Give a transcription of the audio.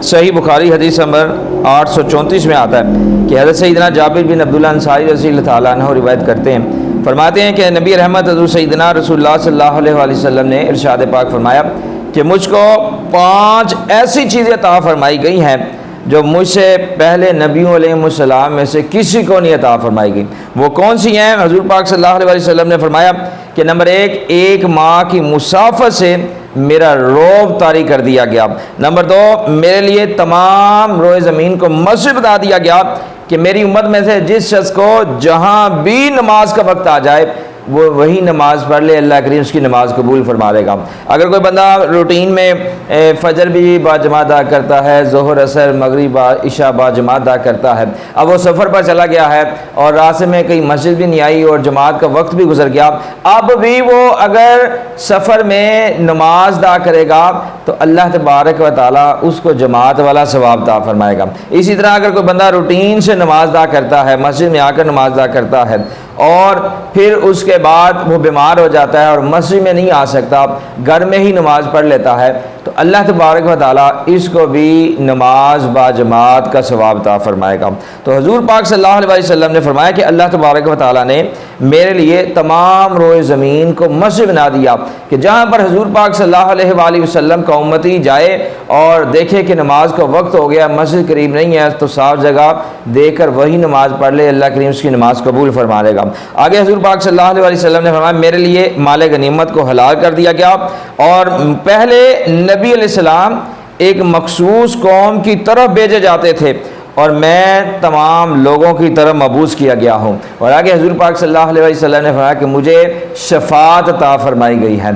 सही बुखारी हदीस नंबर 834 में आता है कि हज़रत सैयदना जाबिर बिन अब्दुल्लाह अंसारी रज़ियल्लाहु ताला अन्हु रिवायत करते हैं, फरमाते हैं कि नबी रहमत हज़रत सैयदना रसूलुल्लाह सल्लल्लाहु अलैहि वसल्लम ने इरशाद पाक फरमाया कि मुझको 5 ऐसी चीज़ें अता फरमाई गई हैं जो मुझसे पहले नबियों अलैहिस्सलाम में से किसी को नहीं अता फरमाई गई। वो कौन सी हैं? हज़ूर पाक सल्लल्लाहु अलैहि वसल्लम ने फरमाया कि नंबर 1, एक माँ की मुसाफत से मेरा रौब तारी कर दिया गया। नंबर 2, मेरे लिए तमाम रोए ज़मीन को मस्जिद बता दिया गया कि मेरी उम्मत में से जिस शख्स को जहाँ भी नमाज का वक्त आ जाए वो वही नमाज़ पढ़ ले, अल्लाह करीम उसकी नमाज़ कबूल फरमा देगा। अगर कोई बंदा रूटीन में फ़जर भी बाजमात अदा करता है, ज़ोहर असर मगरिब इशा बाजमात अदा करता है, अब वो सफ़र पर चला गया है और रास्ते में कहीं मस्जिद भी नहीं आई और जमात का वक्त भी गुजर गया, अब भी वो अगर सफ़र में नमाज अदा करेगा तो अल्लाह तबारक व तआला उसको जमात वाला सवाब अता फरमाएगा। इसी तरह अगर कोई बंदा रूटीन से नमाज अदा करता है, मस्जिद में आकर नमाज अदा करता है और फिर उसके बाद वो बीमार हो जाता है और मस्जिद में नहीं आ सकता, घर में ही नमाज पढ़ लेता है, तो अल्लाह तबारक व तआला इसको भी नमाज बाजमात का सवाब अता फरमाएगा। तो हुज़ूर पाक सल्लल्लाहु अलैहि वसल्लम ने फरमाया कि अल्लाह तबारक व तआला ने मेरे लिए तमाम रोए ज़मीन को मस्जिद बना दिया कि जहाँ पर हुज़ूर पाक सल्लल्लाहु अलैहि वसल्लम का उम्मती जाए और देखे कि नमाज का वक्त हो गया, मस्जिद करीब नहीं है, तो साफ जगह देकर वही नमाज पढ़ ले, अल्लाह करीम उसकी नमाज कबूल फरमा लेगा। आगे हुज़ूर पाक सल्लल्लाहु अलैहि वसल्लम ने फरमाया मेरे लिए माल गनीमत को हलाल कर दिया गया और पहले नबी अलैहिस्सलाम एक मखसूस कौम की तरफ भेजे जाते थे और मैं तमाम लोगों की तरफ मबूस किया गया हूँ। और आगे हुज़ूर पाक सल्लल्लाहु अलैहि वसल्लम ने फरमाया कि मुझे शफ़ाअत अता फरमाई गई है।